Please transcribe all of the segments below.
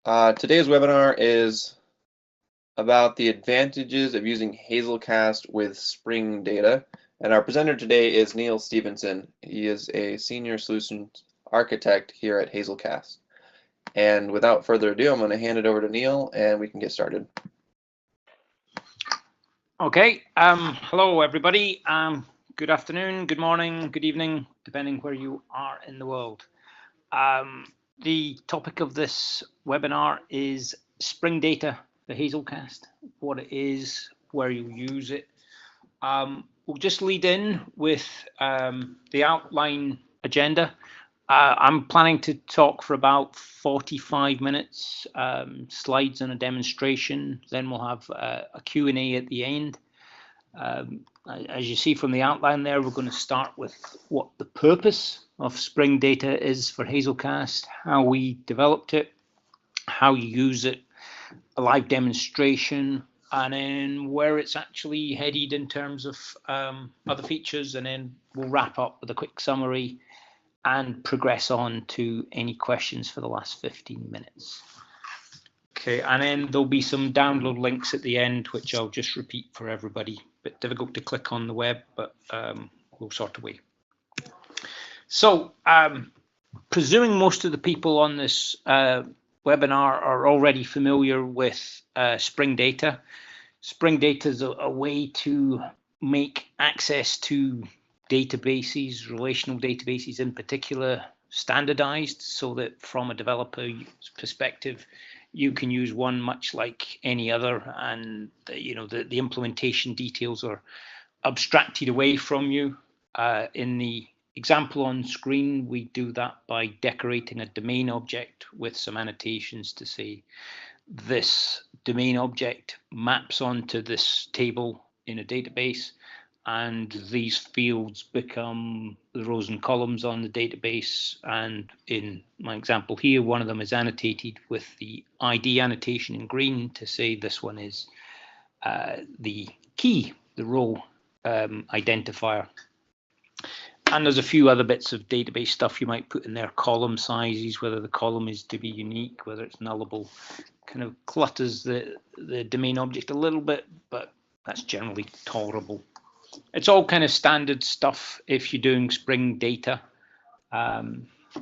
Today's webinar is about the advantages of using Hazelcast with Spring data. And our presenter today is Neil Stevenson. He is a senior solutions architect here at Hazelcast. And without further ado, I'm going to hand it over to Neil and we can get started. Okay, hello everybody. Good afternoon, good morning, good evening, depending where you are in the world. The topic of this webinar is Spring Data for Hazelcast, what it is, where you use it. We'll just lead in with the outline agenda. I'm planning to talk for about 45 minutes, slides and a demonstration. Then we'll have a Q&A at the end. As you see from the outline there, we're going to start with what the purpose of Spring Data is for Hazelcast, how we developed it, how you use it, a live demonstration, and then where it's actually headed in terms of other features, and then we'll wrap up with a quick summary and progress on to any questions for the last 15 minutes. Okay, and then there'll be some download links at the end, which I'll just repeat for everybody. Bit difficult to click on the web, but we'll sort a way. So, presuming most of the people on this webinar are already familiar with Spring Data. Spring Data is a way to make access to databases, relational databases in particular, standardized, so that from a developer's perspective, you can use one much like any other, and the implementation details are abstracted away from you. In the example on screen, we do that by decorating a domain object with some annotations to say this domain object maps onto this table in a database, and these fields become the rows and columns on the database. And in my example here, one of them is annotated with the ID annotation in green to say this one is the key, the row identifier. And there's a few other bits of database stuff you might put in there, column sizes, whether the column is to be unique, whether it's nullable, kind of clutters the domain object a little bit, but that's generally tolerable. It's all kind of standard stuff if you're doing Spring Data.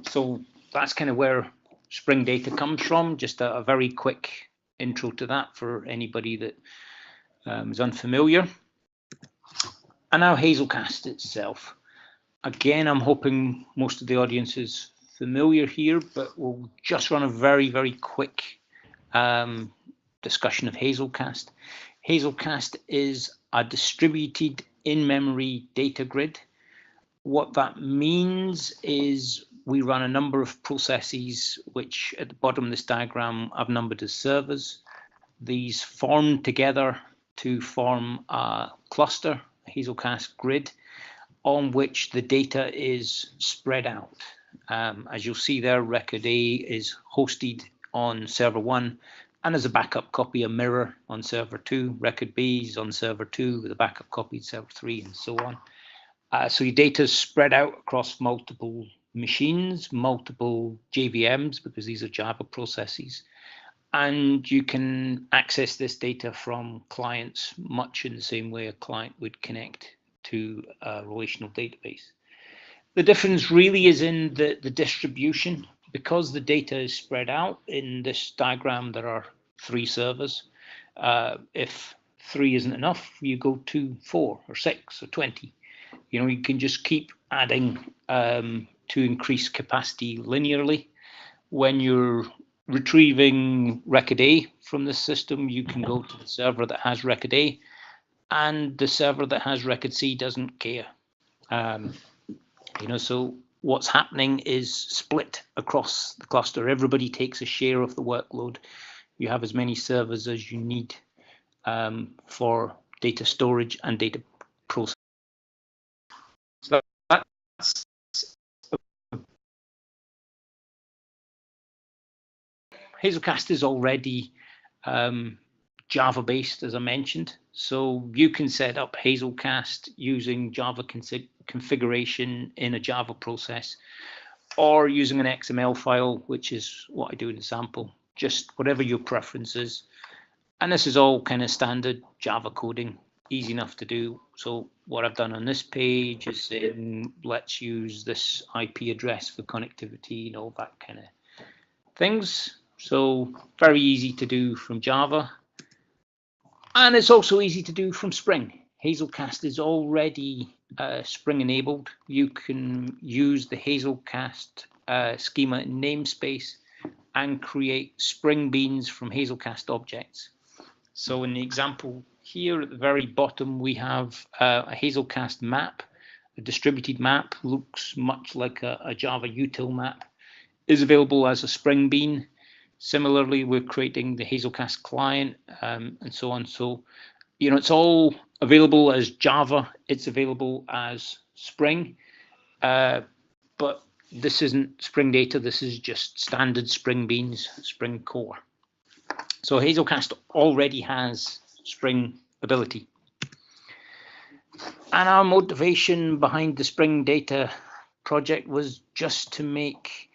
So that's kind of where Spring Data comes from. Just a very quick intro to that for anybody that is unfamiliar. And now Hazelcast itself. Again, I'm hoping most of the audience is familiar here, but we'll just run a very, very quick discussion of Hazelcast. Hazelcast is a distributed in-memory data grid. What that means is we run a number of processes, which at the bottom of this diagram I've numbered as servers. These form together to form a cluster, a Hazelcast grid, on which the data is spread out. As you'll see there, record A is hosted on server 1, and as a backup copy, a mirror on server 2. Record B is on server 2 with a backup copy on server 3, and so on. So your data is spread out across multiple machines, multiple JVMs, because these are Java processes. And you can access this data from clients much in the same way a client would connect to a relational database. The difference really is in the distribution. Because the data is spread out in this diagram, there are 3 servers. If 3 isn't enough, you go to 4 or 6 or 20. You can just keep adding to increase capacity linearly. When you're retrieving record A from the system, you can go to the server that has record A, and the server that has record C doesn't care. So what's happening is split across the cluster. Everybody takes a share of the workload. You have as many servers as you need for data storage and data processing. So that's Hazelcast is already Java-based, as I mentioned. So you can set up Hazelcast using Java configuration in a Java process, or using an XML file, which is what I do in the sample. just whatever your preference is. And this is all kind of standard Java coding, easy enough to do. So what I've done on this page is let's use this IP address for connectivity and all that kind of things. So very easy to do from Java. And it's also easy to do from Spring. Hazelcast is already Spring enabled. You can use the Hazelcast schema in namespace and create Spring beans from Hazelcast objects. So in the example here at the very bottom, we have a Hazelcast map. A distributed map looks much like a Java util map, is available as a Spring bean. Similarly, we're creating the Hazelcast client and so on. So, you know, it's all available as Java. It's available as Spring, but this isn't Spring Data. This is just standard Spring beans, Spring core. So Hazelcast already has Spring ability. And our motivation behind the Spring Data project was just to make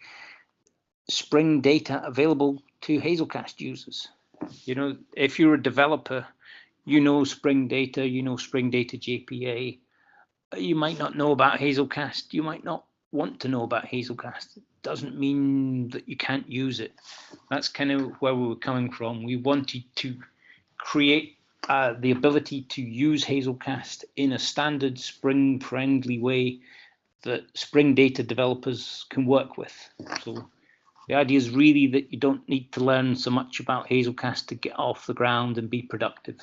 Spring Data available to Hazelcast users. You know, if you're a developer, you know Spring Data, you know Spring Data JPA. You might not know about Hazelcast. You might not want to know about Hazelcast. It doesn't mean that you can't use it. That's kind of where we were coming from. We wanted to create the ability to use Hazelcast in a standard Spring-friendly way that Spring Data developers can work with. So the idea is really that you don't need to learn so much about Hazelcast to get off the ground and be productive.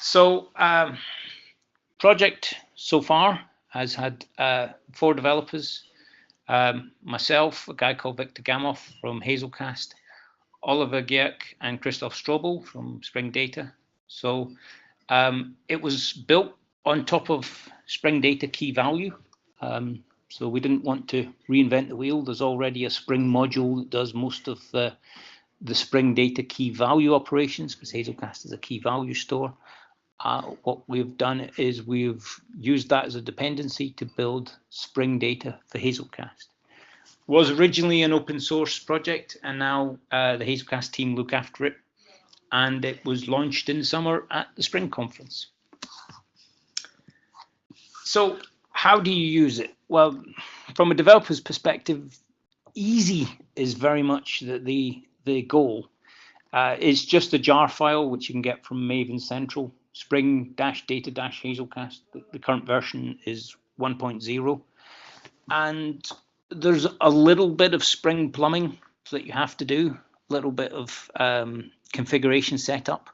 So project so far has had 4 developers, myself, a guy called Victor Gamoff from Hazelcast, Oliver Gierk and Christoph Strobel from Spring Data. So it was built on top of Spring Data key value. So we didn't want to reinvent the wheel. There's already a Spring module that does most of the Spring Data key value operations, because Hazelcast is a key value store. What we've done is we've used that as a dependency to build Spring Data for Hazelcast. It was originally an open source project, and now the Hazelcast team look after it. And it was launched in the summer at the Spring Conference. So how do you use it? Well, from a developer's perspective, easy is very much the goal. It's just a jar file, which you can get from Maven Central. Spring-data-Hazelcast. The current version is 1.0. And there's a little bit of Spring plumbing that you have to do, a little bit of configuration setup.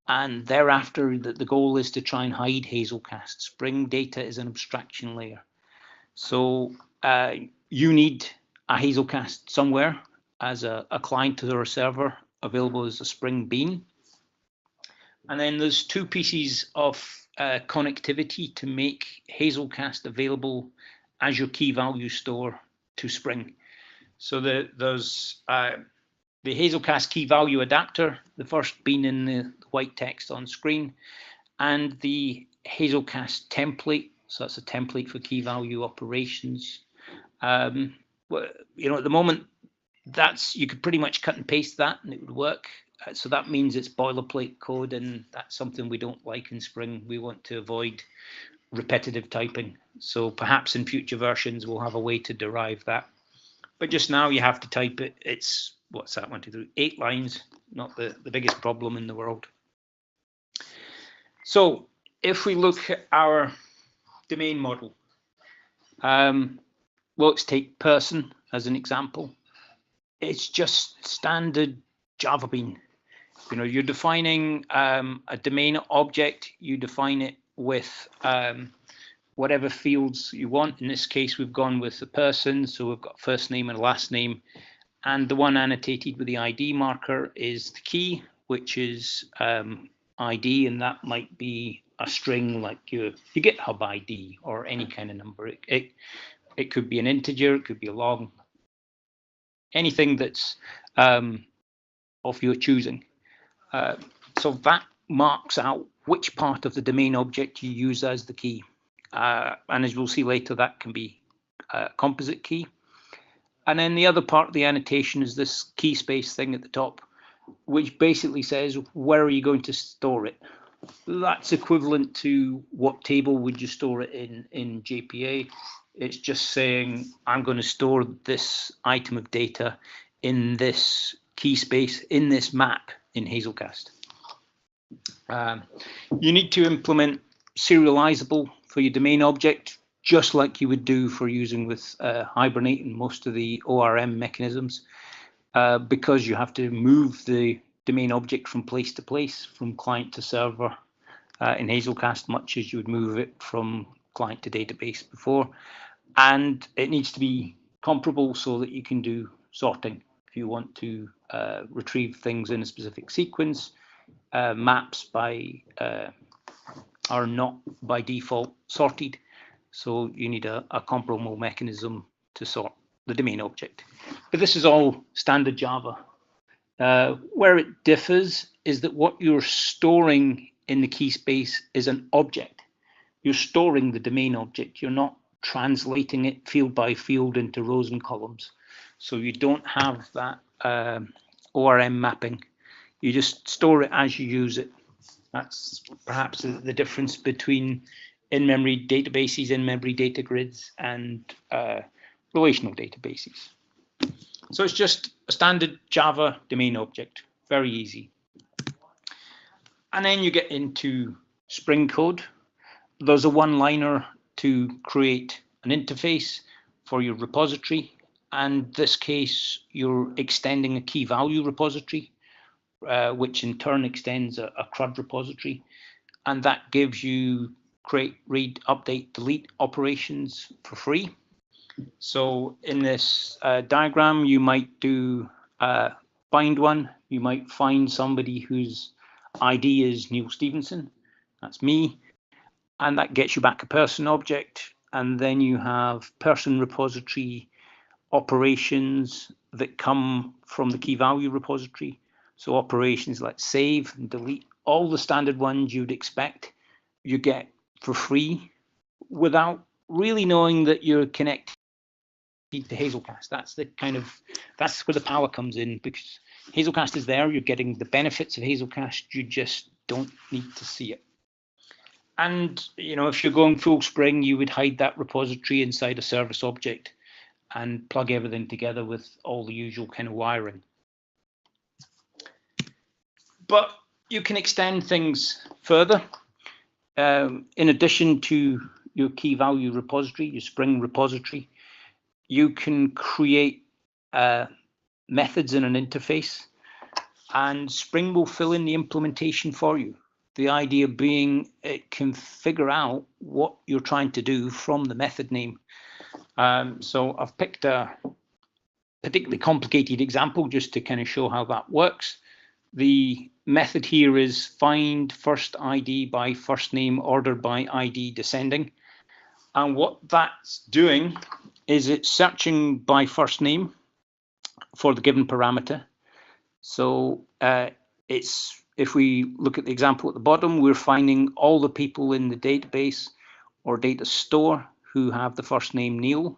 And thereafter, the goal is to try and hide Hazelcast. Spring Data is an abstraction layer. So you need a Hazelcast somewhere as a client or a server available as a Spring bean. And then there's 2 pieces of connectivity to make Hazelcast available as your key value store to Spring. So there's the Hazelcast key value adapter, the first being in the white text on screen, and the Hazelcast template. So that's a template for key value operations. You know, at the moment, you could pretty much cut and paste that and it would work. So that means it's boilerplate code, and that's something we don't like in Spring. We want to avoid repetitive typing. So perhaps in future versions, we'll have a way to derive that. But just now you have to type it. It's, what's that, 1, 2, 3, 8 lines, not the biggest problem in the world. So if we look at our domain model, well, let's take person as an example. It's just standard Java bean. You know, you're defining a domain object, you define it with whatever fields you want. In this case, we've gone with the person, so we've got first name and last name. And the one annotated with the ID marker is the key, which is ID, and that might be a string like your GitHub ID or any kind of number. It could be an integer, it could be a long, anything that's of your choosing. So that marks out which part of the domain object you use as the key. And as we'll see later, that can be a composite key. And then the other part of the annotation is this key space thing at the top, which basically says, where are you going to store it? That's equivalent to what table would you store it in JPA. It's just saying, I'm going to store this item of data in this key space, in this map in Hazelcast. You need to implement serializable for your domain object, just like you would do for using with Hibernate and most of the ORM mechanisms, because you have to move the domain object from place to place, from client to server in Hazelcast, much as you would move it from client to database before. And it needs to be comparable so that you can do sorting. If you want to retrieve things in a specific sequence, maps are not by default sorted. So you need a comparable mechanism to sort the domain object. But this is all standard Java. Where it differs is that what you're storing in the key space is an object. You're storing the domain object. You're not translating it field by field into rows and columns. So you don't have that ORM mapping. You just store it as you use it. That's perhaps the difference between in-memory databases, in-memory data grids, and relational databases. So it's just a standard Java domain object, very easy. And then you get into Spring code. There's a one-liner to create an interface for your repository. And in this case, you're extending a key value repository, which in turn extends a CRUD repository. And that gives you create, read, update, delete operations for free. So in this diagram, you might do find one. You might find somebody whose ID is Neil Stevenson. That's me. And that gets you back a person object. And then you have person repository operations that come from the key value repository. So operations like save and delete, all the standard ones you'd expect, you get for free without really knowing that you're connected to Hazelcast. That's where the power comes in, because Hazelcast is there. You're getting the benefits of Hazelcast. You just don't need to see it. And if you're going full Spring, you would hide that repository inside a service object and plug everything together with all the usual kind of wiring. But you can extend things further. In addition to your key value repository, your Spring repository, you can create methods in an interface, and Spring will fill in the implementation for you. The idea being it can figure out what you're trying to do from the method name. So I've picked a particularly complicated example just to kind of show how that works. The method here is find first ID by first name, ordered by ID descending. And what that's doing is it's searching by first name for the given parameter. So if we look at the example at the bottom, we're finding all the people in the database or data store who have the first name Neil.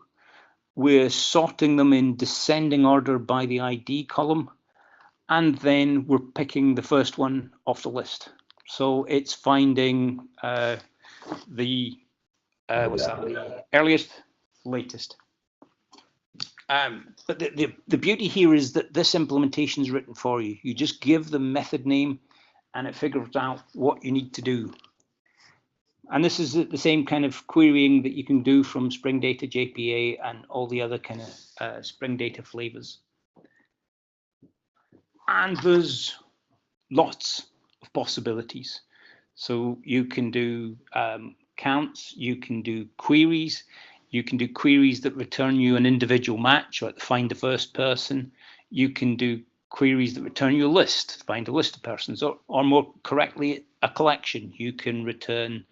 We're sorting them in descending order by the ID column, and then we're picking the first one off the list. So it's finding the earliest, latest. But the beauty here is that this implementation is written for you. You just give the method name and it figures out what you need to do. And this is the same kind of querying that you can do from Spring Data JPA and all the other kind of Spring Data flavors. And there's lots of possibilities. So you can do counts, you can do queries. You can do queries that return you an individual match, like find the first person. You can do queries that return you a list, find a list of persons, or more correctly, a collection. You can return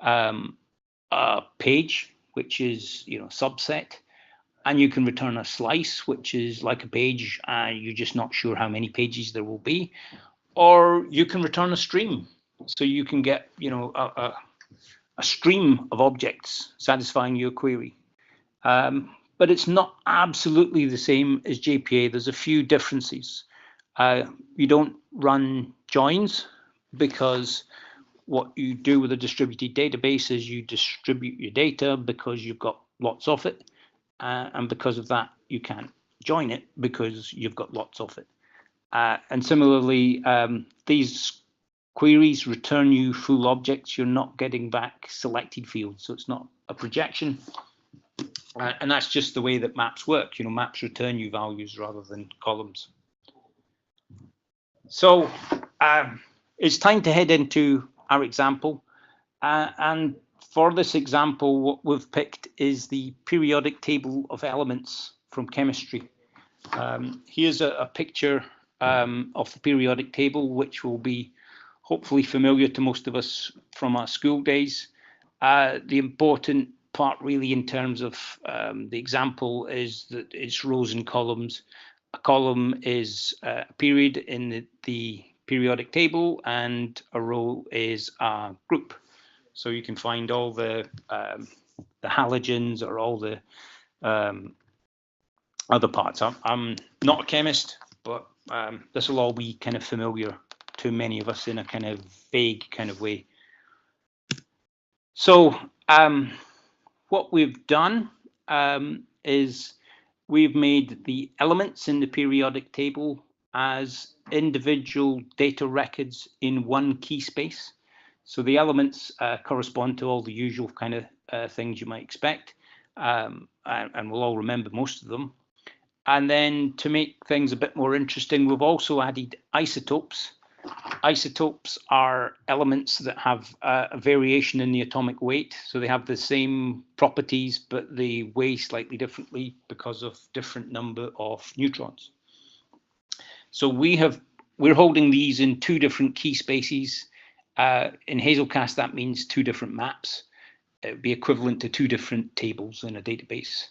a page, which is subset, and you can return a slice, which is like a page. You're just not sure how many pages there will be, or you can return a stream. So you can get a stream of objects satisfying your query. but it's not absolutely the same as JPA. There's a few differences. You don't run joins because what you do with a distributed database is you distribute your data because you've got lots of it. And because of that, you can't join it because you've got lots of it. And similarly, these queries return you full objects. You're not getting back selected fields. So it's not a projection. And that's just the way that maps work. You know, maps return you values rather than columns. So it's time to head into our example. And for this example, what we've picked is the periodic table of elements from chemistry. Here's a picture of the periodic table, which will be hopefully familiar to most of us from our school days. The important part really in terms of the example is that it's rows and columns. A column is a period in the periodic table, and a row is a group. So you can find all the halogens or all the other parts. I'm not a chemist, but this will all be kind of familiar to many of us in a kind of vague kind of way. So what we've done is we've made the elements in the periodic table as individual data records in one key space. So the elements correspond to all the usual kind of things you might expect, and we'll all remember most of them. And then to make things a bit more interesting, we've also added isotopes. Isotopes are elements that have a variation in the atomic weight. So they have the same properties, but they weigh slightly differently because of different number of neutrons. So we're holding these in two different key spaces. In Hazelcast, that means two different maps. It would be equivalent to two different tables in a database.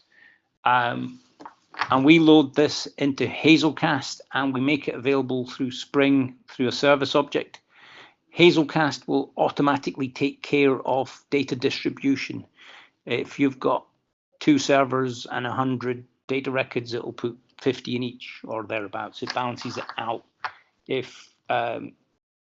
And we load this into Hazelcast, and we make it available through Spring through a service object. Hazelcast will automatically take care of data distribution. If you've got 2 servers and 100 data records, it will put 50 in each or thereabouts. It balances it out. If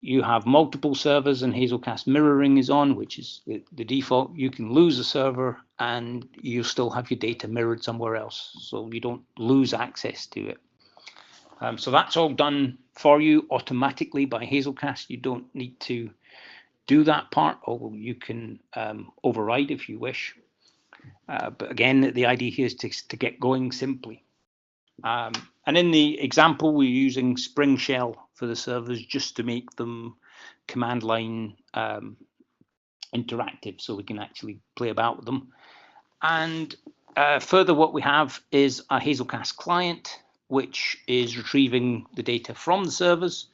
you have multiple servers and Hazelcast mirroring is on, which is the default, you can lose a server and you still have your data mirrored somewhere else, so you don't lose access to it. So that's all done for you automatically by Hazelcast. You don't need to do that part, although you can override if you wish. But again, the idea here is to get going simply. And in the example, we're using Spring Shell for the servers just to make them command line interactive, so we can actually play about with them. And further, what we have is a Hazelcast client, which is retrieving the data from the servers.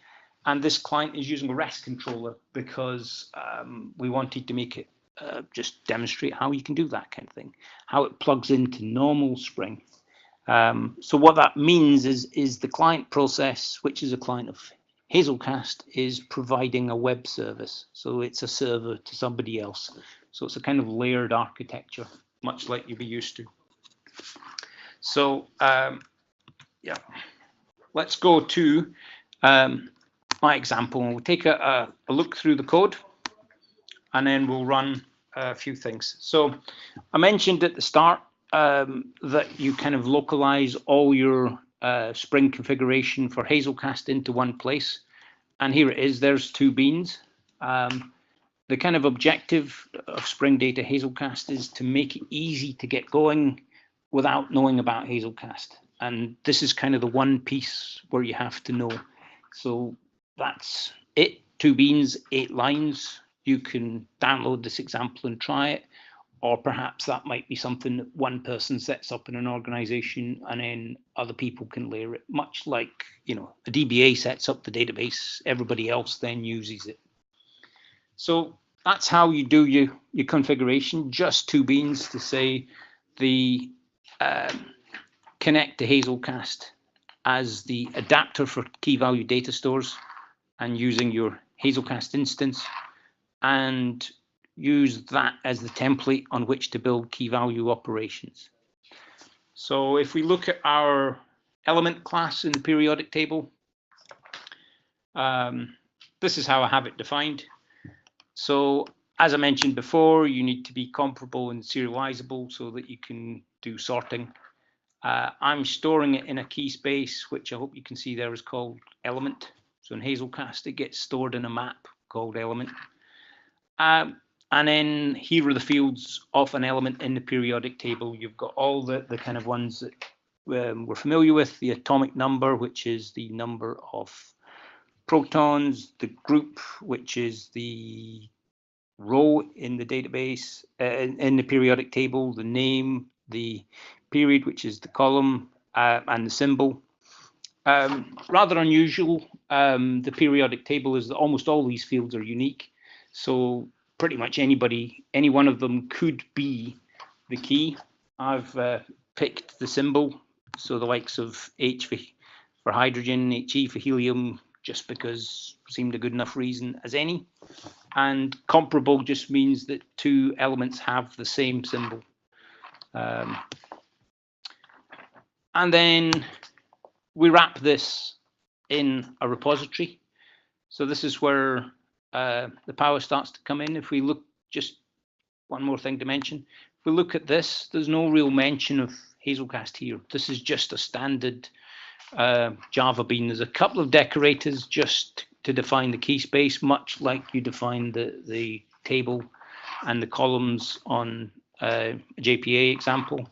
And this client is using a REST controller because we wanted to make it just demonstrate how you can do that kind of thing, how it plugs into normal Spring. So what that means is the client process, which is a client of Hazelcast, is providing a web service. So it's a server to somebody else. So it's a kind of layered architecture, much like you'd be used to. So yeah, let's go to my example, and we'll take a look through the code, and then we'll run a few things. So I mentioned at the start that you kind of localize all your Spring configuration for Hazelcast into one place. And here it is, there's 2 beans. The kind of objective of Spring Data Hazelcast is to make it easy to get going without knowing about Hazelcast. And this is kind of the one piece where you have to know. So that's it, 2 beans, 8 lines. You can download this example and try it. Or perhaps that might be something that one person sets up in an organization and then other people can layer it, much like, you know, a DBA sets up the database, everybody else then uses it. So that's how you do your configuration, just 2 beans to say the connect to Hazelcast as the adapter for key value data stores and using your Hazelcast instance, and use that as the template on which to build key value operations. So if we look at our element class in the periodic table, this is how I have it defined. So as I mentioned before, you need to be comparable and serializable so that you can do sorting. I'm storing it in a key space, which I hope you can see there is called element. So in Hazelcast, it gets stored in a map called element. And then here are the fields of an element in the periodic table. You've got all the kind of ones that we're familiar with, the atomic number, which is the number of protons, the group, which is the row in the database, in the periodic table, the name, the period, which is the column, and the symbol. Rather unusual, the periodic table is that almost all these fields are unique. So pretty much anybody, any one of them could be the key. I've picked the symbol, so the likes of H for hydrogen, He for helium, just because seemed a good enough reason as any. And comparable just means that two elements have the same symbol. And then we wrap this in a repository. So this is where the power starts to come in. If we look, just one more thing to mention, if we look at this, there's no real mention of Hazelcast here. This is just a standard Java bean. There's a couple of decorators just to define the key space, much like you define the table and the columns on a JPA example,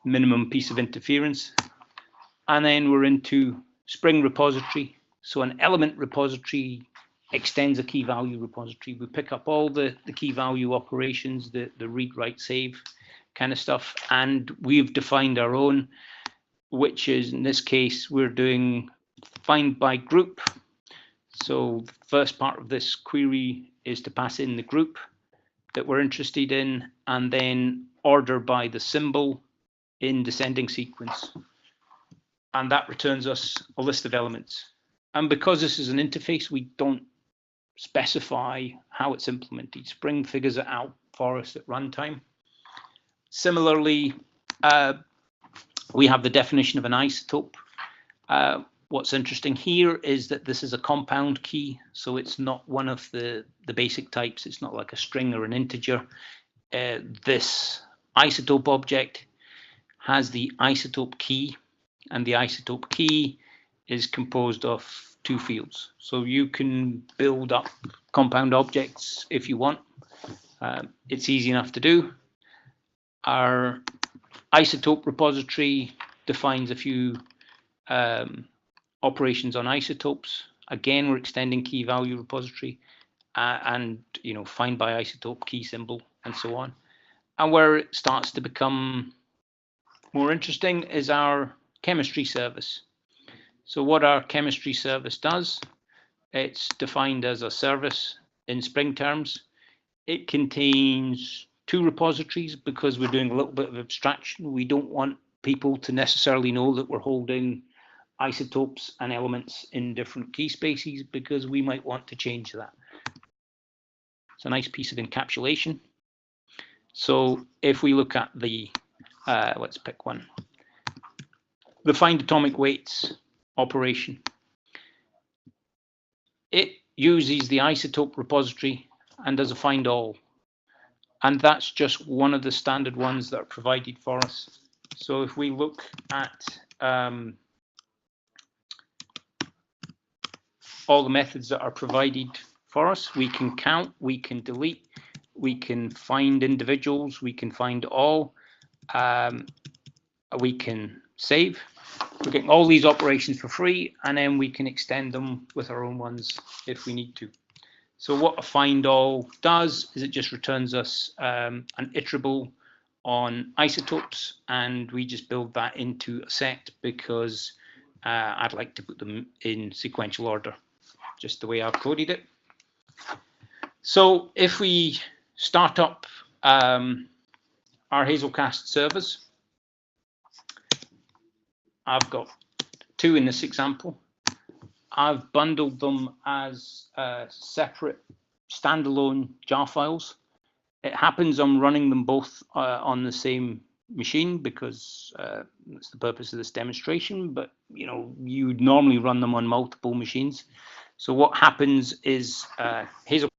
minimum piece of interference. And then we're into Spring repository. So an element repository extends a key value repository. We pick up all the key value operations, the read, write, save kind of stuff, and we've defined our own, which is, in this case, we're doing find by group. So the first part of this query is to pass in the group that we're interested in, and then order by the symbol in descending sequence. And that returns us a list of elements. And because this is an interface, we don't specify how it's implemented. Spring figures it out for us at runtime. Similarly, we have the definition of an isotope. What's interesting here is that this is a compound key, so it's not one of the basic types. It's not like a string or an integer. This isotope object has the isotope key, and the isotope key is composed of two fields. So you can build up compound objects if you want. It's easy enough to do. Our isotope repository defines a few operations on isotopes. Again, we're extending key value repository and find by isotope key symbol and so on. And where it starts to become more interesting is our chemistry service. So what our chemistry service does, it's defined as a service in Spring terms. It contains two repositories because we're doing a little bit of abstraction. We don't want people to necessarily know that we're holding isotopes and elements in different key spaces because we might want to change that. It's a nice piece of encapsulation. So if we look at the, let's pick one, the find atomic weights operation, it uses the isotope repository and does a find all. And that's just one of the standard ones that are provided for us. So if we look at all the methods that are provided for us, we can count, we can delete, we can find individuals, we can find all, we can save. We're getting all these operations for free, and then we can extend them with our own ones if we need to. So what a find all does is it just returns us an iterable on isotopes, and we just build that into a set because I'd like to put them in sequential order, just the way I've coded it. So if we start up our Hazelcast servers, I've got two in this example. I've bundled them as separate standalone jar files. It happens I'm running them both on the same machine because that's the purpose of this demonstration, but you would normally run them on multiple machines. So what happens is Hazelcast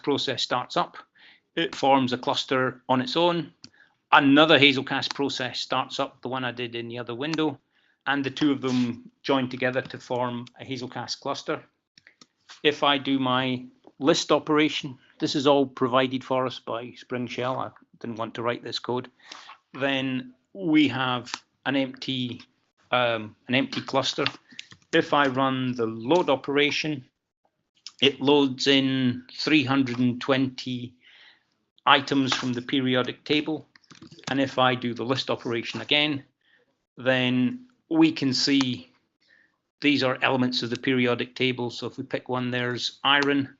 process starts up, it forms a cluster on its own, another Hazelcast process starts up, the one I did in the other window, and the two of them join together to form a Hazelcast cluster. If I do my list operation, this is all provided for us by Spring Shell. I didn't want to write this code. Then we have an empty cluster. If I run the load operation, it loads in 320 items from the periodic table. And if I do the list operation again, then we can see these are elements of the periodic table. So if we pick one, there's iron,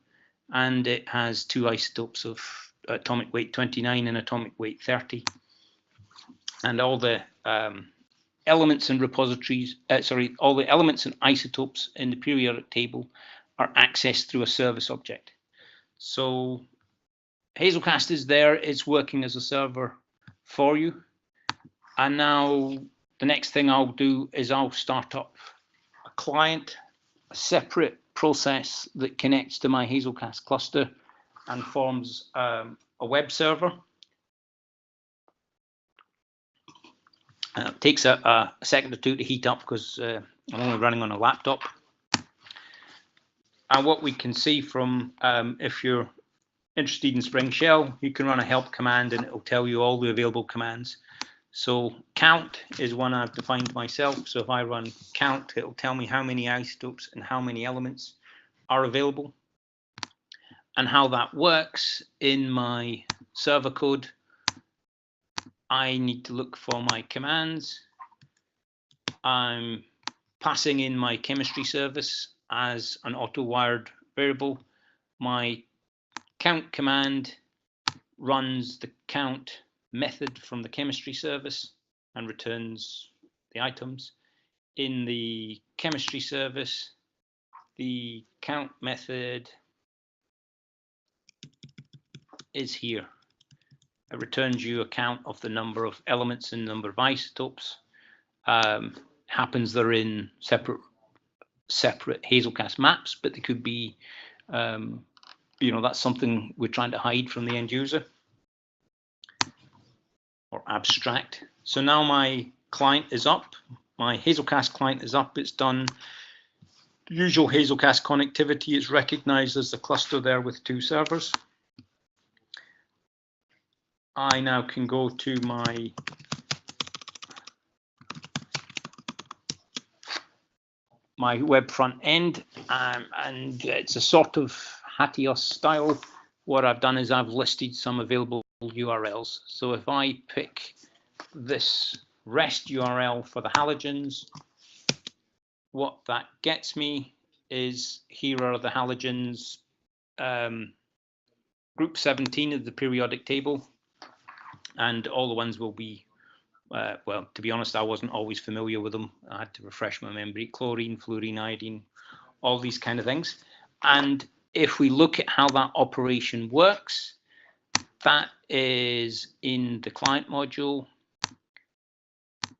and it has two isotopes of atomic weight 29 and atomic weight 30. And all the elements and repositories, all the elements and isotopes in the periodic table are accessed through a service object. So Hazelcast is there, it's working as a server for you. And now the next thing I'll do is I'll start up a client, a separate process that connects to my Hazelcast cluster and forms a web server. It takes a second or two to heat up because I'm only running on a laptop. And what we can see from, if you're interested in Spring Shell, you can run a help command and it will tell you all the available commands. So count is one I've defined myself. So if I run count, it will tell me how many isotopes and how many elements are available. And how that works in my server code, I need to look for my commands. I'm passing in my chemistry service as an auto-wired variable. My count command runs the count method from the chemistry service and returns the items. In the chemistry service, the count method is here. It returns you a count of the number of elements and number of isotopes. Happens they're in separate Hazelcast maps, but they could be, that's something we're trying to hide from the end user or abstract. So now my client is up. My Hazelcast client is up. It's done the usual Hazelcast connectivity. It's recognized as the cluster there with two servers. I now can go to my web front end, and it's a sort of Hatios style. What I've done is I've listed some available URLs. So if I pick this REST URL for the halogens, what that gets me is here are the halogens, group 17 of the periodic table, and all the ones will be, well, to be honest, I wasn't always familiar with them. I had to refresh my memory. Chlorine, fluorine, iodine, all these kind of things. And if we look at how that operation works, that is in the client module.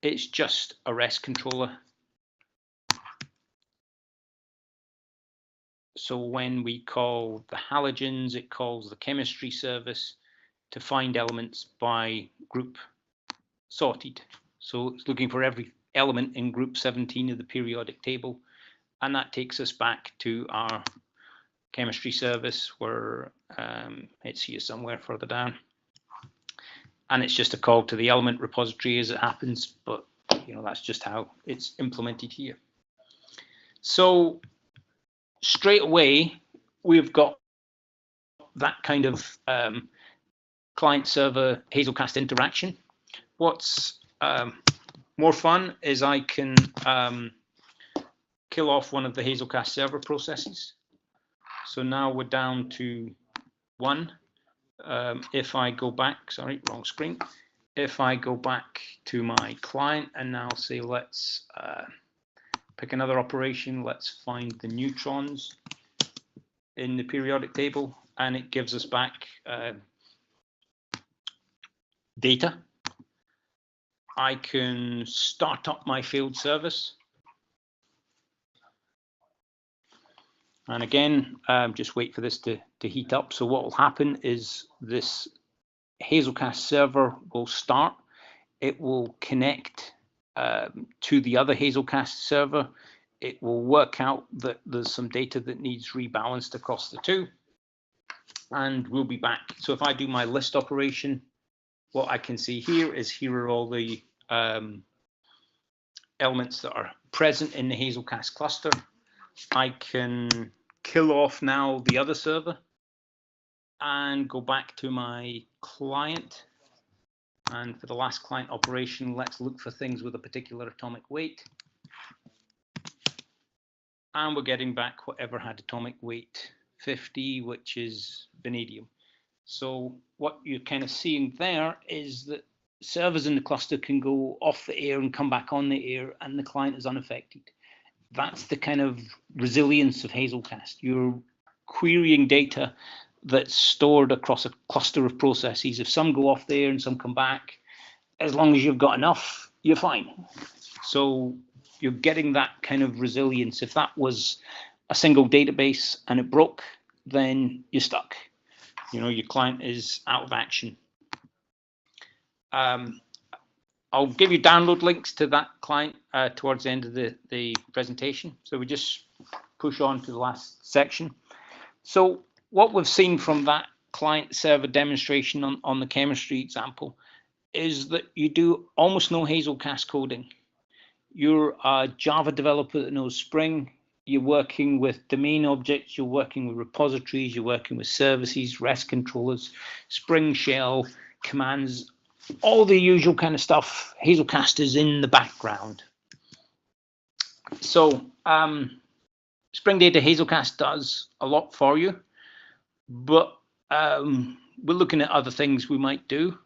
It's just a REST controller. So when we call the halogens, it calls the chemistry service to find elements by group sorted. So it's looking for every element in group 17 of the periodic table. And that takes us back to our chemistry service where it's here somewhere further down. And it's just a call to the element repository as it happens, but that's just how it's implemented here. So straight away, we've got that kind of client-server Hazelcast interaction. What's more fun is I can kill off one of the Hazelcast server processes. So now we're down to one. If I go back, sorry, wrong screen. If I go back to my client and now say, let's pick another operation, let's find the neutrons in the periodic table, and it gives us back data. I can start up my field service. And again, just wait for this to heat up. So what will happen is this Hazelcast server will start. It will connect to the other Hazelcast server. It will work out that there's some data that needs rebalanced across the two. And we'll be back. So if I do my list operation, what I can see here is here are all the elements that are present in the Hazelcast cluster. I can kill off now the other server and go back to my client. And for the last client operation, let's look for things with a particular atomic weight. And we're getting back whatever had atomic weight 50, which is vanadium. So what you're kind of seeing there is that servers in the cluster can go off the air and come back on the air, and the client is unaffected. That's the kind of resilience of Hazelcast. You're querying data that's stored across a cluster of processes. If some go off the air and some come back, as long as you've got enough, you're fine. So you're getting that kind of resilience. If that was a single database and it broke, then you're stuck. You know, your client is out of action. I'll give you download links to that client towards the end of the presentation. So we just push on to the last section. So what we've seen from that client server demonstration on the chemistry example is that you do almost no Hazelcast coding. You're a Java developer that knows Spring. You're working with domain objects. You're working with repositories. You're working with services, REST controllers, Spring Shell, commands, all the usual kind of stuff. Hazelcast is in the background. So Spring Data Hazelcast does a lot for you, but we're looking at other things we might do.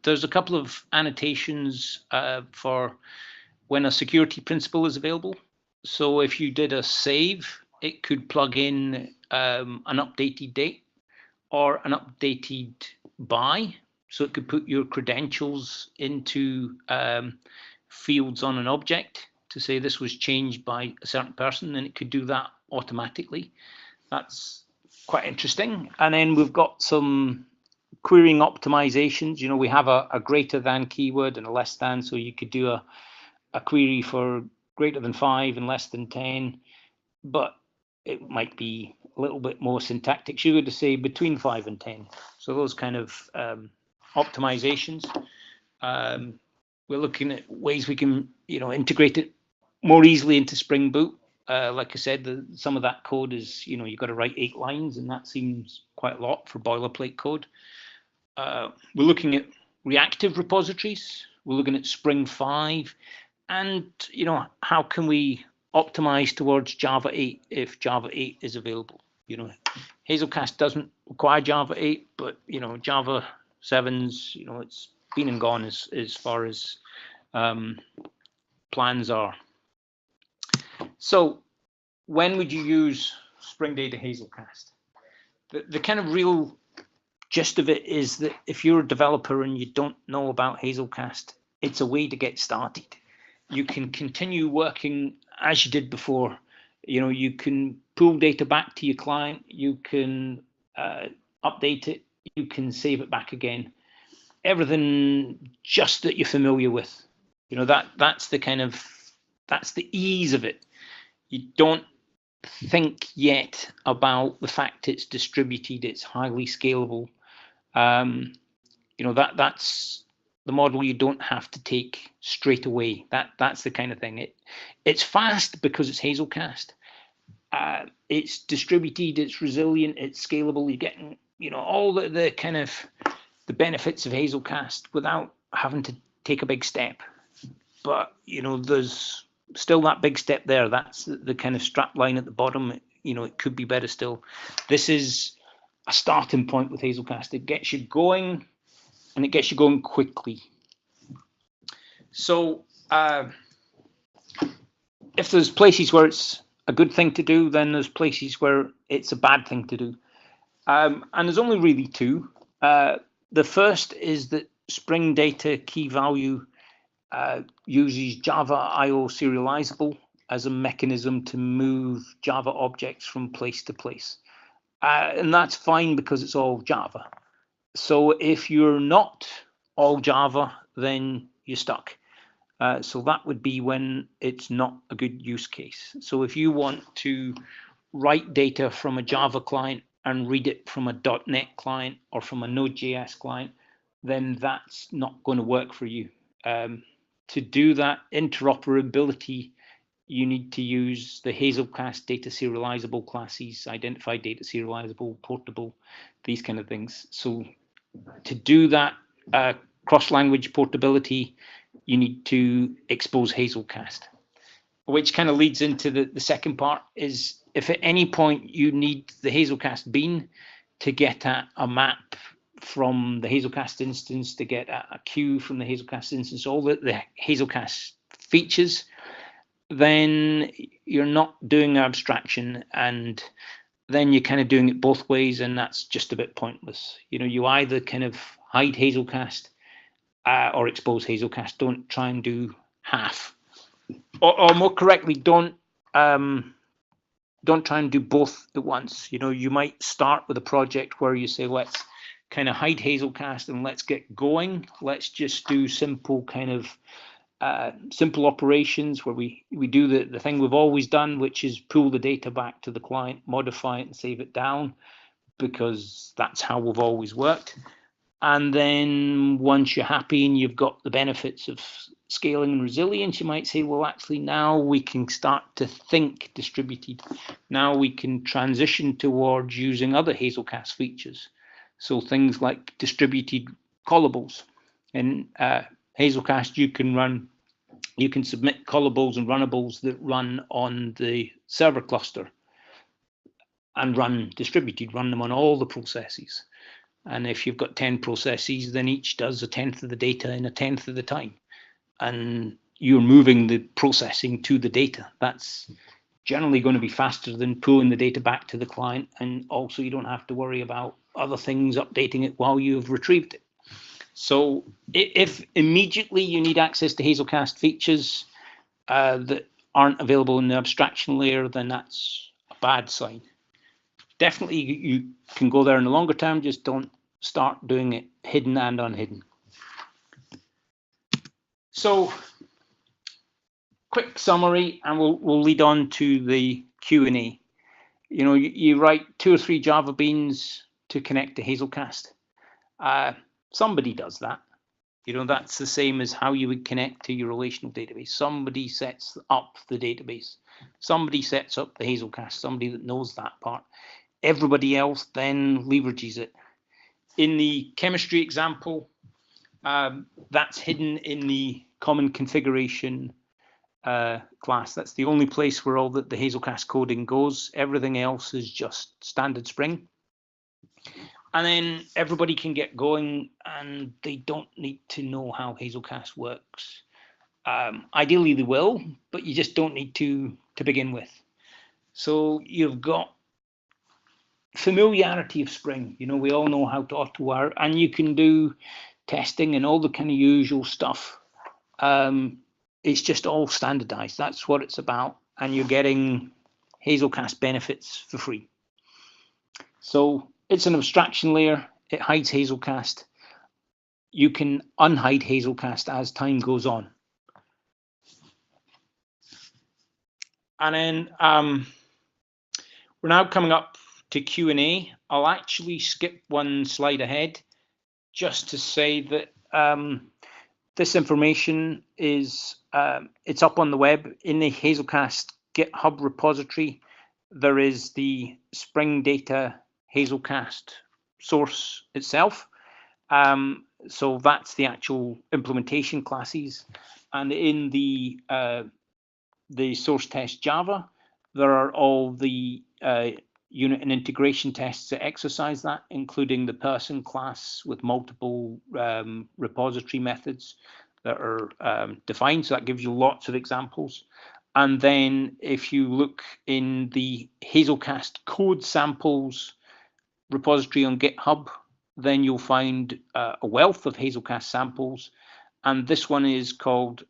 There's a couple of annotations for when a security principal is available. So if you did a save, it could plug in an updated date or an updated by. So it could put your credentials into fields on an object to say this was changed by a certain person, and it could do that automatically. That's quite interesting. And then we've got some querying optimizations. You know, we have a greater than keyword and a less than, so you could do a query for greater than 5 and less than 10, but it might be a little bit more syntactic. You're going to say between 5 and 10. So those kind of optimizations. We're looking at ways we can, you know, integrate it more easily into Spring Boot. Like I said, some of that code is, you know, you've got to write 8 lines, and that seems quite a lot for boilerplate code. We're looking at reactive repositories. We're looking at Spring 5, and, you know, how can we optimize towards Java 8 if Java 8 is available? You know, Hazelcast doesn't require Java 8, but, you know, Java 7's, you know, it's been and gone as far as plans are. So when would you use Spring Data Hazelcast? The kind of real gist of it is that if you're a developer and you don't know about Hazelcast, it's a way to get started. You can continue working as you did before. You know, you can pull data back to your client, you can update it, you can save it back again. Everything just that you're familiar with. You know, that's the ease of it. You don't think yet about the fact it's distributed, it's highly scalable. You know, that's the model you don't have to take straight away. That's the kind of thing. It's fast because it's Hazelcast. It's distributed, it's resilient, it's scalable. You're getting, you know, all the kind of the benefits of Hazelcast without having to take a big step. But, you know, there's still that big step there. That's the kind of strap line at the bottom. You know, it could be better still. This is a starting point with Hazelcast. It gets you going, and it gets you going quickly. So if there's places where it's a good thing to do, then there's places where it's a bad thing to do. And there's only really two. The first is that Spring Data key value uses Java IO serializable as a mechanism to move Java objects from place to place. And that's fine because it's all Java. So if you're not all Java, then you're stuck. So that would be when it's not a good use case. So if you want to write data from a Java client and read it from a .NET client or from a Node.js client, then that's not going to work for you. To do that interoperability, you need to use the Hazelcast data serializable classes, identify data serializable, portable, these kind of things. So to do that cross-language portability, you need to expose Hazelcast, which kind of leads into the second part is if at any point you need the Hazelcast bean to get a map from the Hazelcast instance, to get a queue from the Hazelcast instance, all the Hazelcast features, then you're not doing abstraction, and then you're kind of doing it both ways, and that's just a bit pointless. You know, you either kind of hide Hazelcast or expose Hazelcast. Don't try and do half, or more correctly, don't try and do both at once. You know, you might start with a project where you say, let's kind of hide Hazelcast and let's get going. Let's just do simple kind of simple operations where we do the thing we've always done, which is pull the data back to the client, modify it and save it down, because that's how we've always worked. And then once you're happy and you've got the benefits of scaling and resilience, you might say, well, actually, now we can start to think distributed. Now we can transition towards using other Hazelcast features. So things like distributed callables. In Hazelcast, you can submit callables and runnables that run on the server cluster and run distributed, run them on all the processes. And if you've got 10 processes, then each does a tenth of the data in a tenth of the time. And you're moving the processing to the data. That's generally going to be faster than pulling the data back to the client. And also you don't have to worry about other things updating it while you've retrieved it. So if immediately you need access to Hazelcast features that aren't available in the abstraction layer, then that's a bad sign. Definitely you can go there in the longer term, just don't start doing it hidden and unhidden. So quick summary, and we'll lead on to the Q&A. You know, you write 2 or 3 Java beans to connect to Hazelcast. Somebody does that. You know, that's the same as how you would connect to your relational database. Somebody sets up the database. Somebody sets up the Hazelcast, somebody that knows that part. Everybody else then leverages it. In the chemistry example, that's hidden in the common configuration class. That's the only place where all the Hazelcast coding goes. Everything else is just standard Spring. And then everybody can get going and they don't need to know how Hazelcast works. Ideally they will, but you just don't need to begin with. So you've got familiarity of Spring. You know, we all know how to auto-wire, and you can do testing and all the kind of usual stuff. It's just all standardized. That's what it's about. And you're getting Hazelcast benefits for free. So it's an abstraction layer. It hides Hazelcast. You can unhide Hazelcast as time goes on. And then we're now coming up to Q&A. I'll actually skip one slide ahead just to say that this information is it's up on the web in the Hazelcast GitHub repository. There is the Spring Data Hazelcast source itself. So that's the actual implementation classes. And in the source test Java, there are all the unit and integration tests that exercise that, including the person class with multiple repository methods that are defined. So that gives you lots of examples. And then if you look in the Hazelcast code samples repository on GitHub, then you'll find a wealth of Hazelcast samples. and this one is called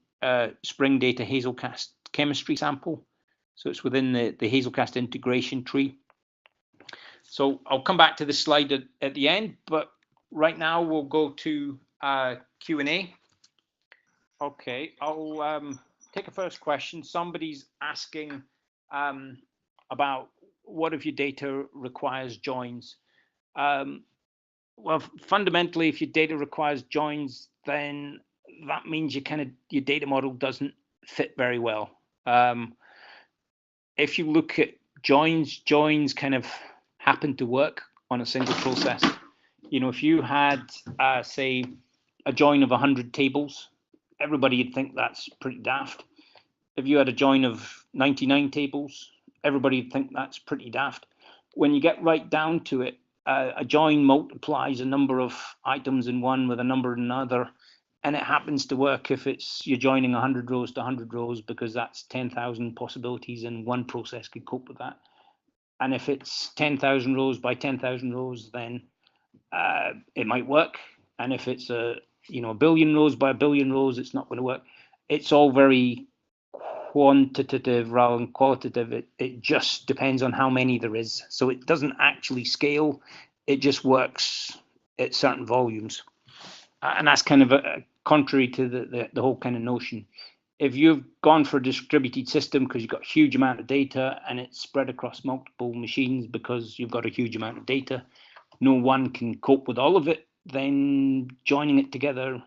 Spring Data Hazelcast Chemistry Sample. So it's within the Hazelcast integration tree. So I'll come back to this slide at the end, but right now we'll go to Q&A. Okay, I'll take a first question. Somebody's asking about what if your data requires joins? Well, fundamentally, if your data requires joins, then that means your data model doesn't fit very well. If you look at joins kind of happen to work on a single process. You know, if you had, say, a join of 100 tables, everybody would think that's pretty daft. If you had a join of 99 tables, everybody would think that's pretty daft. When you get right down to it, a join multiplies a number of items in one with a number in another, and it happens to work if you're joining 100 rows to 100 rows, because that's 10,000 possibilities, and one process could cope with that. And if it's 10,000 rows by 10,000 rows, then it might work. And if it's a billion rows by a billion rows, it's not going to work. It's all very quantitative rather than qualitative. It just depends on how many there is. So it doesn't actually scale. It just works at certain volumes. And that's kind of contrary to the whole kind of notion. If you've gone for a distributed system because you've got a huge amount of data and it's spread across multiple machines because you've got a huge amount of data, no one can cope with all of it, then joining it together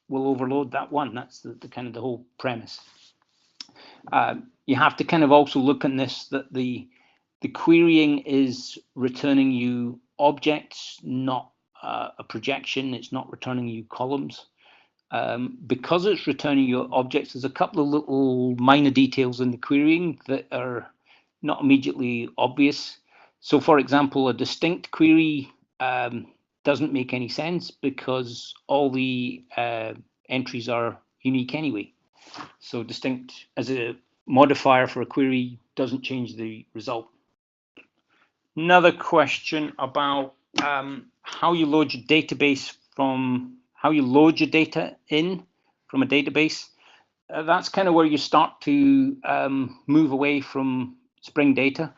will overload that one. That's the kind of the whole premise. You have to kind of also look at this, that the querying is returning you objects, not a projection. It's not returning you columns. Because it's returning you objects, there's a couple of little minor details in the querying that are not immediately obvious. So, for example, a distinct query doesn't make any sense because all the entries are unique anyway. So distinct as a modifier for a query doesn't change the result. Another question about how you load your database how you load your data in from a database. That's kind of where you start to move away from Spring Data.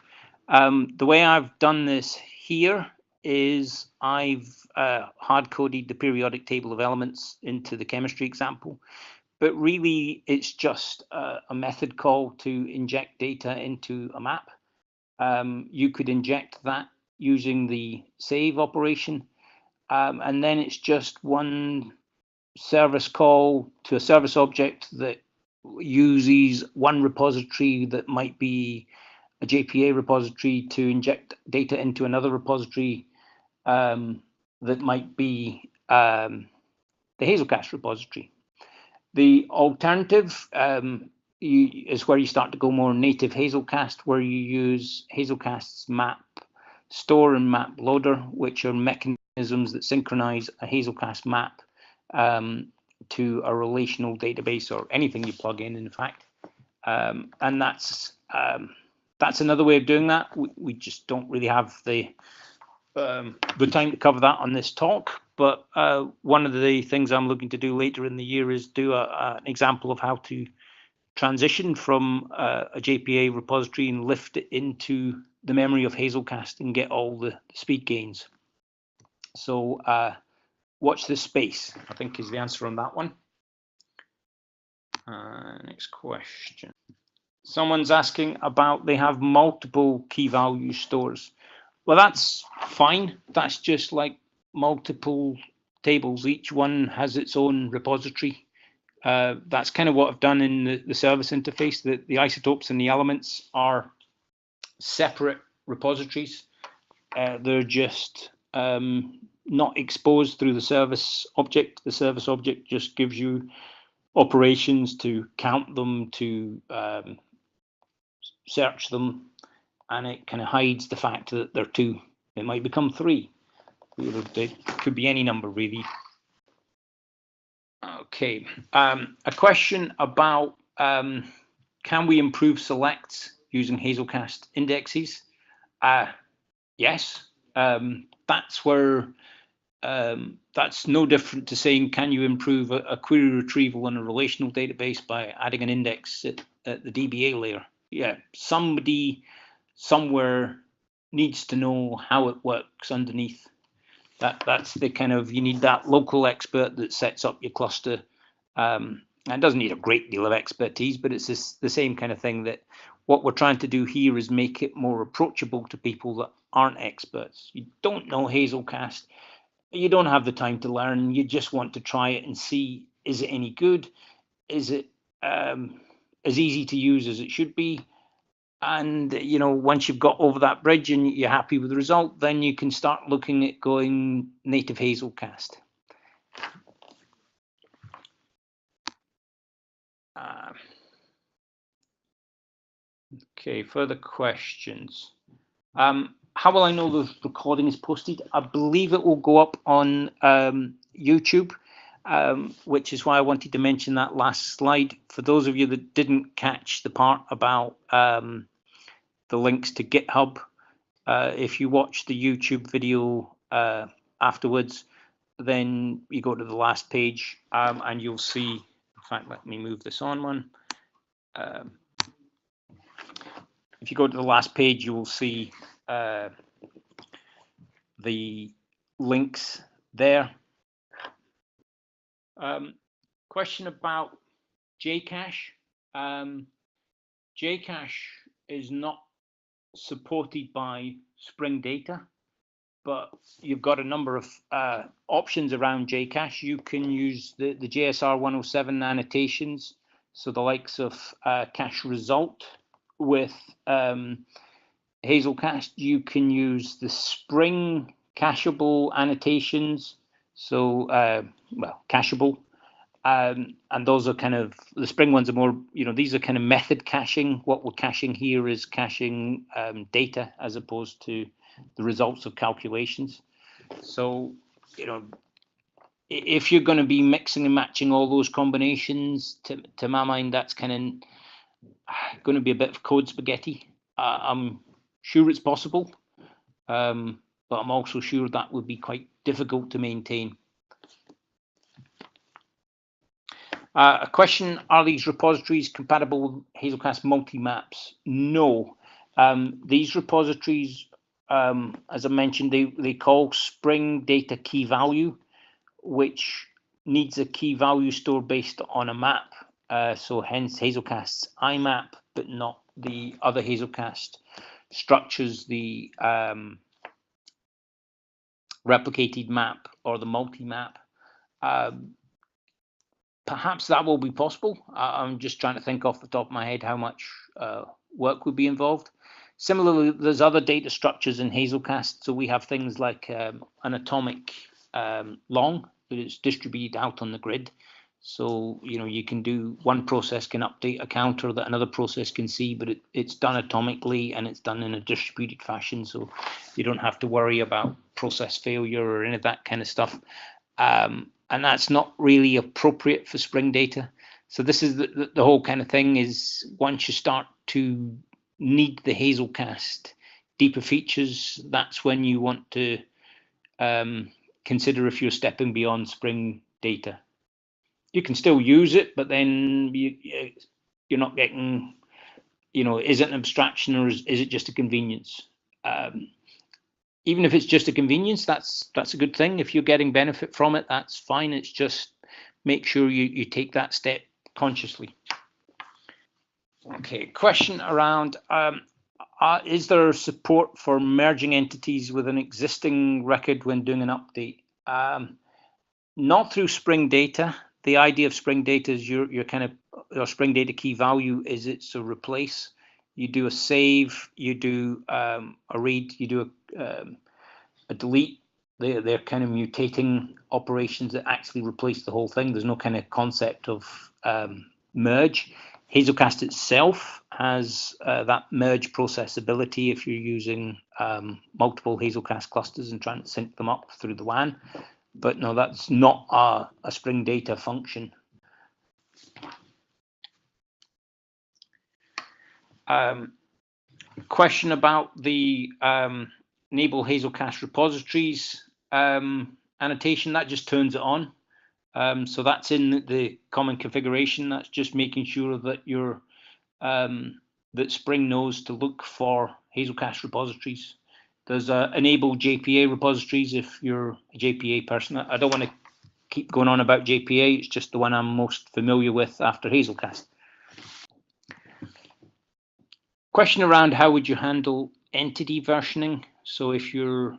The way I've done this here is I've hard-coded the periodic table of elements into the chemistry example, but really it's just a method call to inject data into a map. You could inject that using the save operation, and then it's just one service call to a service object that uses one repository that might be a JPA repository to inject data into another repository that might be the Hazelcast repository. The alternative is where you start to go more native Hazelcast, where you use Hazelcast's map store and map loader, which are mechanisms that synchronize a Hazelcast map to a relational database or anything you plug in fact. And that's another way of doing that. We just don't really have the time to cover that on this talk, but one of the things I'm looking to do later in the year is do an example of how to transition from a JPA repository and lift it into the memory of Hazelcast and get all the speed gains. So watch this space, I think, is the answer on that one. Next question. Someone's asking about they have multiple key value stores. Well, that's fine. That's just like multiple tables. Each one has its own repository. That's kind of what I've done in the service interface. The isotopes and the elements are separate repositories. They're just not exposed through the service object. The service object just gives you operations to count them, to search them, and it kind of hides the fact that they're two. It might become three. It could be any number, really. Okay, a question about can we improve selects using Hazelcast indexes? Yes, that's where That's no different to saying, can you improve a query retrieval in a relational database by adding an index at the DBA layer? Yeah, somebody somewhere needs to know how it works underneath. That's the kind of, you need that local expert that sets up your cluster. And it doesn't need a great deal of expertise, but it's the same kind of thing, that what we're trying to do here is make it more approachable to people that aren't experts. You don't know Hazelcast, you don't have the time to learn, you just want to try it and see, is it any good? Is it as easy to use as it should be? And once you've got over that bridge and you're happy with the result, then you can start looking at going native Hazelcast. Okay, further questions. How will I know the recording is posted? I believe it will go up on YouTube, which is why I wanted to mention that last slide. For those of you that didn't catch the part about the links to GitHub, if you watch the YouTube video afterwards, then you go to the last page and you'll see, in fact, let me move this on one. If you go to the last page, you will see the links there. Question about JCash. JCash is not supported by Spring Data, but you've got a number of options around JCash. You can use the JSR 107 annotations, so the likes of cache result with Hazelcast. You can use the Spring cacheable annotations, so well, cacheable, and those are kind of, the Spring ones are more, these are kind of method caching. What we're caching here is caching data as opposed to the results of calculations. So if you're going to be mixing and matching all those combinations, to my mind, that's kind of going to be a bit of code spaghetti. I'm sure it's possible, but I'm also sure that would be quite difficult to maintain. A question, are these repositories compatible with Hazelcast multi-maps? No. These repositories, as I mentioned, they call Spring Data Key Value, which needs a key value store based on a map. So hence Hazelcast's IMAP, but not the other Hazelcast structures, the replicated map or the multi-map. Perhaps that will be possible. I'm just trying to think off the top of my head how much work would be involved. Similarly, there's other data structures in Hazelcast. So we have things like an atomic long that is distributed out on the grid. So, you can do, one process can update a counter that another process can see, but it's done atomically and it's done in a distributed fashion. So you don't have to worry about process failure or any of that kind of stuff. And that's not really appropriate for Spring Data. So this is the whole kind of thing, is once you start to need the Hazelcast deeper features, that's when you want to consider if you're stepping beyond Spring Data. You can still use it, but then you're not getting, is it an abstraction or is it just a convenience? Even if it's just a convenience, that's a good thing. If you're getting benefit from it, that's fine. It's just make sure you take that step consciously. Okay, question around, is there support for merging entities with an existing record when doing an update? Not through Spring Data. The idea of Spring Data is your Spring Data key value is it's a replace. You do a save, you do a read, you do a delete. They're kind of mutating operations that actually replace the whole thing. There's no kind of concept of merge. Hazelcast itself has that merge processability if you're using multiple Hazelcast clusters and trying to sync them up through the WAN. But no, that's not a Spring Data function. Question about the enable Hazelcast repositories. annotation, that just turns it on. So that's in the common configuration. That's just making sure that your that Spring knows to look for Hazelcast repositories. There's enable JPA repositories if you're a JPA person. I don't want to keep going on about JPA. It's just the one I'm most familiar with after Hazelcast. Question around how would you handle entity versioning? So if you're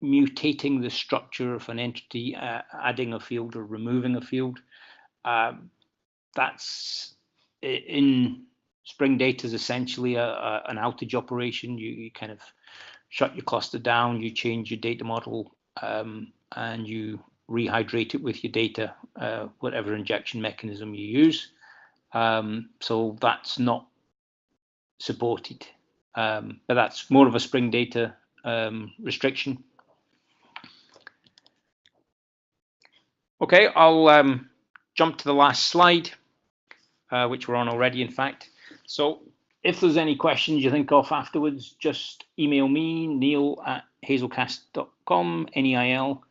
mutating the structure of an entity, adding a field or removing a field, that's in Spring Data is essentially an outage operation. You kind of shut your cluster down, you change your data model, and you rehydrate it with your data, whatever injection mechanism you use. So that's not supported, but that's more of a Spring Data restriction. Okay, I'll jump to the last slide, which we're on already, in fact. So if there's any questions you think of afterwards, just email me, neil@hazelcast.com, NEIL,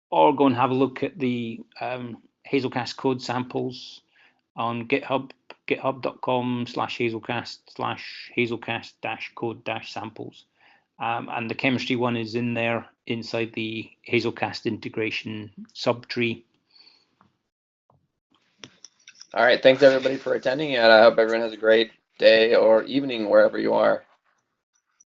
or go and have a look at the Hazelcast code samples on GitHub, github.com/hazelcast/hazelcast-code-samples. And the chemistry one is in there inside the Hazelcast integration subtree. All right, thanks everybody for attending, and I hope everyone has a great day or evening wherever you are.